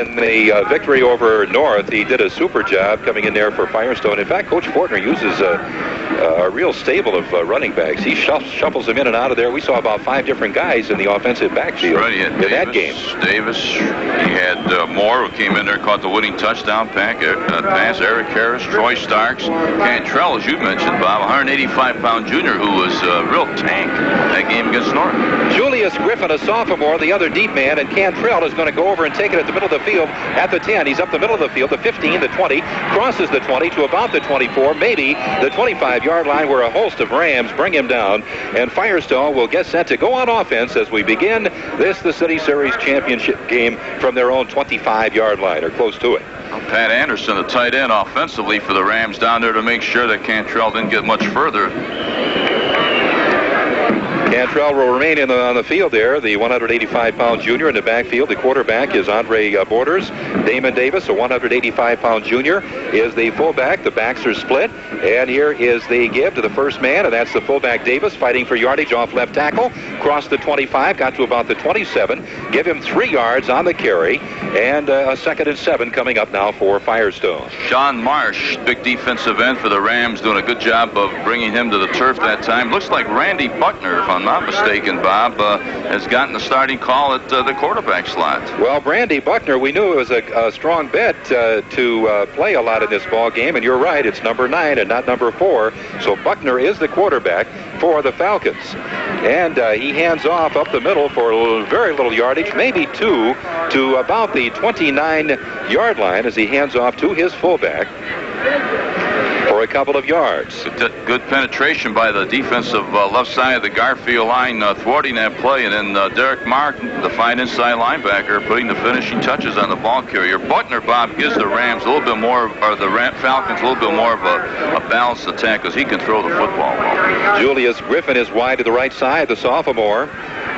in the victory over North. He did a super job coming in there for Firestone. In fact, Coach Fortner uses a real stable of running backs. He shuffles them in and out of there. We saw about 5 different guys in the offensive backfield in that game. Davis, he had Moore, who came in there, caught the winning touchdown pass. Eric Harris, Troy Starks, Cantrell, as you mentioned, Bob, 185-pound junior who was a real tank that game against North. Julius Griffin, a sophomore, the other deep man, and Cantrell is going to go over and take it at the middle of the field at the 10. He's up the middle of the field, the 15, the 20, crosses the 20 to about the 24, maybe the 25-yard line, where a host of Rams bring him down, and Firestone will get set to go on offense as we begin the City Series Championship game from their own 25-yard line, or close to it. Pat Anderson, the tight end offensively for the Rams, down there to make sure that Cantrell didn't get much further. Cantrell will remain on the field there, the 185-pound junior in the backfield. The quarterback is Andre Borders. Damon Davis, a 185-pound junior, is the fullback. The backs are split. And here is the give to the first man, and that's the fullback Davis fighting for yardage off left tackle. Crossed the 25, got to about the 27. Give him 3 yards on the carry, and a 2nd and 7 coming up now for Firestone. Sean Marsh, big defensive end for the Rams, doing a good job of bringing him to the turf that time. Looks like Randy Buckner, if I'm not mistaken, Bob, has gotten the starting call at the quarterback slot. Well, Randy Buckner, we knew it was a strong bet to play a lot in this ball game, and you're right, it's number 9 and not number 4. So Buckner is the quarterback for the Falcons. And he hands off up the middle for very little yardage, maybe 2, to about the 29-yard line as he hands off to his fullback for a couple of yards. Good penetration by the defensive left side of the Garfield line, thwarting that play, and then Derek Martin, the fine inside linebacker, putting the finishing touches on the ball carrier. Buckner, Bob, gives the Rams a little bit more, or the Falcons a little bit more of a balanced attack because he can throw the football well. Julius Griffin is wide to the right side, the sophomore.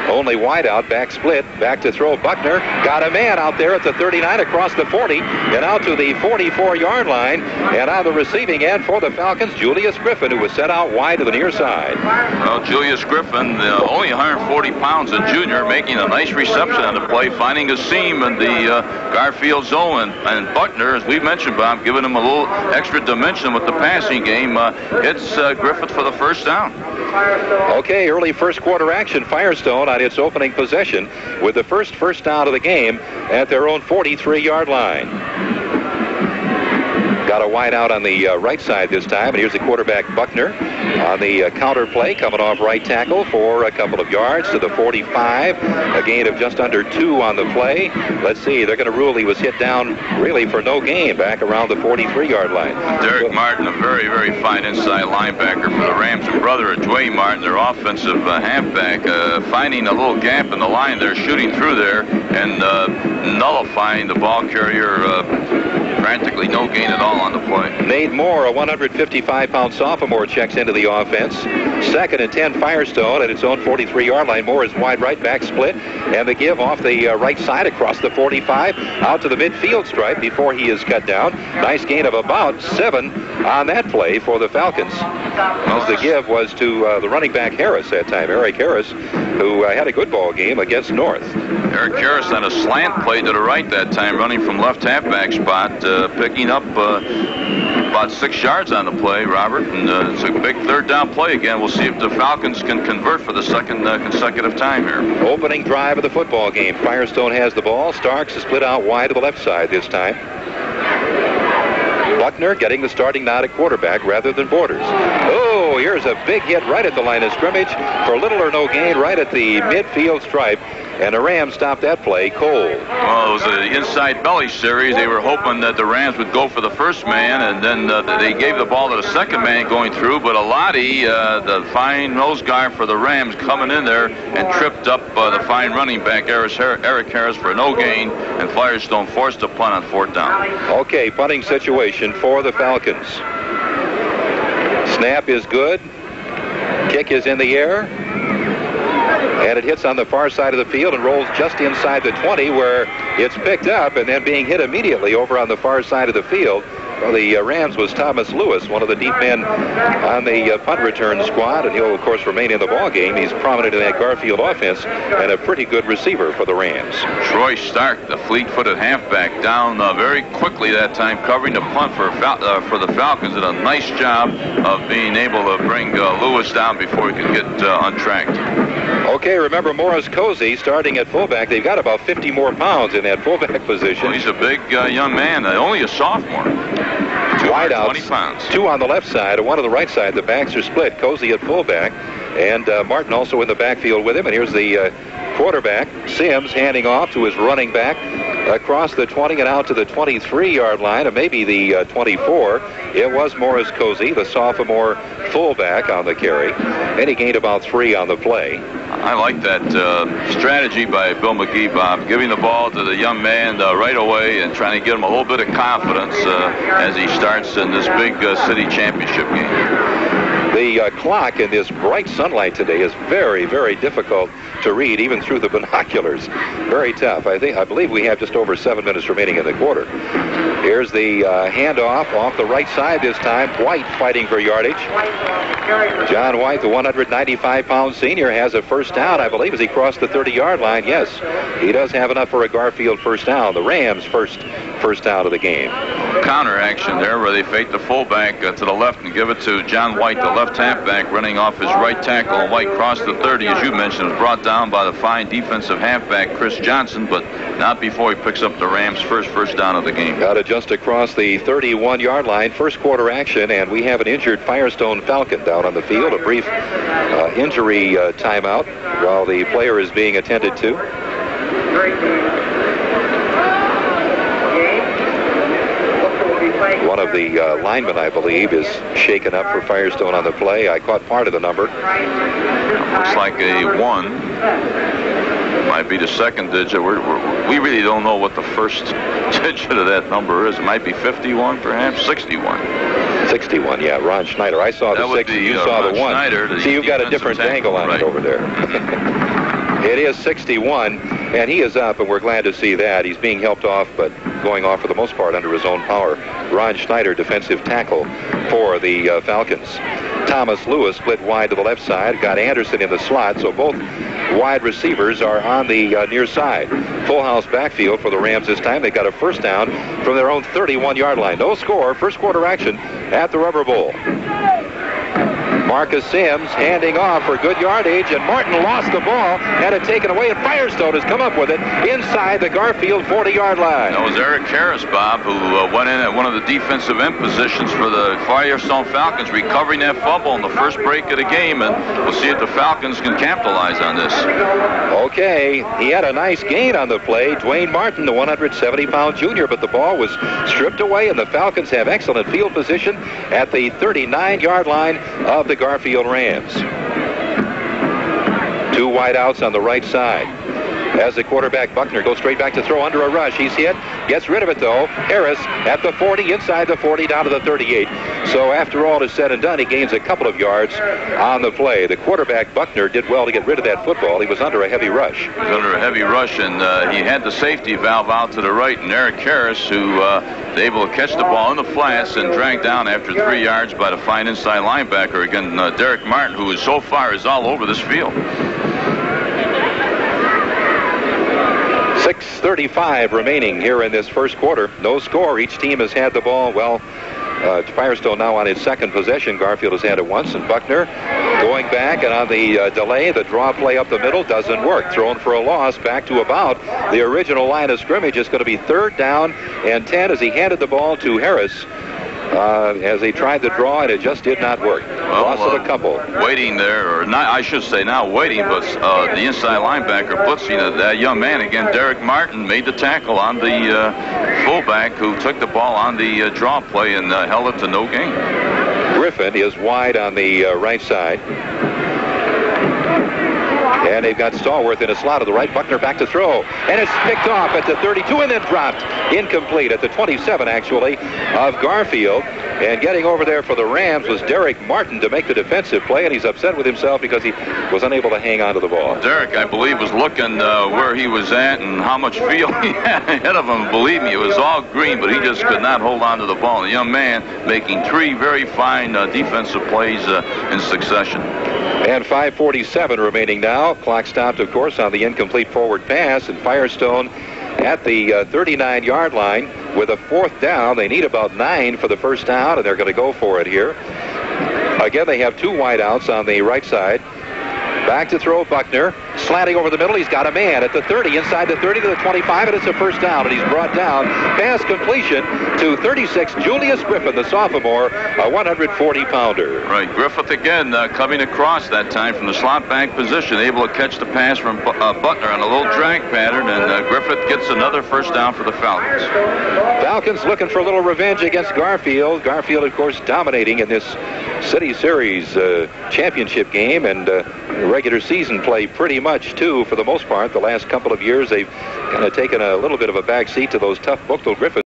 Only wide out, back split, back to throw. Buckner got a man out there at the 39, across the 40, and out to the 44-yard line. And on the receiving end for the Falcons, Julius Griffin, who was set out wide to the near side. Well, Julius Griffin, only 140 pounds, a junior, making a nice reception on the play, finding a seam in the Garfield zone. And Buckner, as we mentioned, Bob, giving him a little extra dimension with the passing game, hits Griffith for the first down. Okay, early first quarter action. Firestone on its opening possession with the first down of the game at their own 43-yard line. Got a wide out on the right side this time, and here's the quarterback Buckner on the counter play, coming off right tackle for a couple of yards to the 45. A gain of just under 2 on the play. Let's see, they're going to rule he was hit down really for no gain back around the 43-yard line. Derek Martin, a very, very fine inside linebacker for the Rams, and brother of Dwayne Martin, their offensive halfback, finding a little gap in the line there, shooting through there, and nullifying the ball carrier. Practically no gain at all on the play. Nate Moore, a 155-pound sophomore, checks into the offense. 2nd and 10, Firestone at its own 43-yard line. Moore is wide right, back split, and the give off the right side across the 45 out to the midfield stripe before he is cut down. Nice gain of about 7 on that play for the Falcons. As the give was to the running back Harris that time, Eric Harris, who had a good ball game against North. Eric Harris on a slant play to the right that time, running from left halfback spot, picking up about 6 yards on the play, Robert, and it's a big 3rd down play again. We'll see if the Falcons can convert for the 2nd consecutive time here. Opening drive of the football game. Firestone has the ball. Starks is split out wide to the left side this time. Buckner getting the starting nod at quarterback rather than Borders. Oh, here's a big hit right at the line of scrimmage for little or no gain right at the midfield stripe. And the Rams stopped that play cold. Well, it was an inside belly series. They were hoping that the Rams would go for the first man, and then they gave the ball to the second man going through. But Alati, the fine nose guard for the Rams, coming in there and tripped up the fine running back Eric Harris for no gain, and Firestone forced a punt on 4th down. Okay, punting situation for the Falcons. Snap is good. Kick is in the air. And it hits on the far side of the field and rolls just inside the 20, where it's picked up and then being hit immediately over on the far side of the field the Rams was Thomas Lewis, one of the deep men on the punt return squad, and he'll, of course, remain in the ball game. He's prominent in that Garfield offense and a pretty good receiver for the Rams. Troy Stark, the fleet-footed halfback, down very quickly that time, covering the punt for the Falcons, did a nice job of being able to bring Lewis down before he could get untracked. Okay, remember Morris Cozy starting at fullback. They've got about 50 more pounds in that fullback position. Well, he's a big young man, only a sophomore. 220 pounds. 2 on the left side and 1 on the right side. The backs are split. Cozy at fullback, and Martin also in the backfield with him. And here's the quarterback, Sims, handing off to his running back across the 20 and out to the 23-yard line, and maybe the 24. It was Morris Cozy, the sophomore fullback, on the carry, and he gained about 3 on the play. I like that strategy by Bill McGee, Bob, giving the ball to the young man right away and trying to give him a little bit of confidence as he starts in this big city championship game. The clock in this bright sunlight today is very, very difficult to read, even through the binoculars. Very tough. I believe we have just over 7 minutes remaining in the quarter. Here's the handoff off the right side this time. White fighting for yardage. John White, the 195-pound senior, has a first down, I believe, as he crossed the 30-yard line. Yes, he does have enough for a Garfield first down. The Rams' first down of the game. Counter action there where they fake the fullback to the left and give it to John White, the left halfback, running off his right tackle. White crossed the 30, as you mentioned, was brought down by the fine defensive halfback Chris Johnson, but not before he picks up the Rams' first down of the game. Got it just across the 31-yard line. First quarter action, and we have an injured Firestone Falcon down on the field. A brief injury timeout while the player is being attended to. One of the linemen, I believe, is shaken up for Firestone on the play. I caught part of the number. Looks like a 1. Might be the second digit. We really don't know what the first digit of that number is. It might be 51, perhaps 61. 61, yeah. Ron Schneider. I saw the 60. You saw the 1. Schneider, see, you've got a different angle on it over there. It is 61, and he is up, and we're glad to see that. He's being helped off, but going off for the most part under his own power. Ron Schneider, defensive tackle for the Falcons. Thomas Lewis split wide to the left side, got Anderson in the slot, so both wide receivers are on the near side. Full house backfield for the Rams this time. They got a first down from their own 31-yard line. No score, first quarter action at the Rubber Bowl. Marcus Sims handing off for good yardage, and Martin lost the ball, had it taken away, and Firestone has come up with it inside the Garfield 40-yard line. That was Eric Harris, Bob, who went in at one of the defensive end positions for the Firestone Falcons, recovering that fumble in the first break of the game, and we'll see if the Falcons can capitalize on this. Okay, he had a nice gain on the play. Dwayne Martin, the 170-pound junior, but the ball was stripped away, and the Falcons have excellent field position at the 39-yard line of the Garfield Rams. 2 wideouts on the right side. As the quarterback, Buckner, goes straight back to throw under a rush. He's hit, gets rid of it though. Harris at the 40, inside the 40, down to the 38. So after all is said and done, he gains a couple of yards on the play. The quarterback, Buckner, did well to get rid of that football. He was under a heavy rush. He was under a heavy rush, and he had the safety valve out to the right, and Eric Harris, who was able to catch the ball in the flats and drag down after 3 yards by the fine inside linebacker, again, Derek Martin, who is so far is all over this field. 6:35 remaining here in this first quarter. No score. Each team has had the ball. Well, Firestone now on his second possession. Garfield has had it once, and Buckner going back, and on the delay, the draw play up the middle doesn't work. Thrown for a loss back to about the original line of scrimmage. It's going to be 3rd down and 10 as he handed the ball to Harris. As he tried to draw, and it just did not work. Well, loss of a couple. Waiting there, or not, I should say now waiting, but the inside linebacker blitzing that young man again. Derek Martin made the tackle on the fullback who took the ball on the draw play and held it to no gain. Griffin is wide on the right side. And they've got Stallworth in a slot to the right. Buckner back to throw. And it's picked off at the 32 and then dropped. Incomplete at the 27, actually, of Garfield. And getting over there for the Rams was Derek Martin to make the defensive play, and he's upset with himself because he was unable to hang on to the ball. Derek, I believe, was looking where he was at and how much field he had ahead of him. Believe me, it was all green, but he just could not hold on to the ball. The young man making 3 very fine defensive plays in succession. And 5:47 remaining now. Clock stopped, of course, on the incomplete forward pass, and Firestone at the 39-yard line with a 4th down. They need about 9 for the first down, and they're going to go for it here. Again, they have 2 wideouts on the right side. Back to throw, Buckner. Slanting over the middle. He's got a man at the 30, inside the 30 to the 25, and it's a first down, and he's brought down. Pass completion to 36, Julius Griffin, the sophomore, a 140-pounder. Right, Griffith again coming across that time from the slot back position, able to catch the pass from Buckner on a little drag pattern, and Griffith gets another first down for the Falcons. Falcons looking for a little revenge against Garfield. Garfield, of course, dominating in this City Series championship game, and regular season play pretty much, too, for the most part. The last couple of years, they've kind of taken a little bit of a back seat to those tough Buchtel Griffith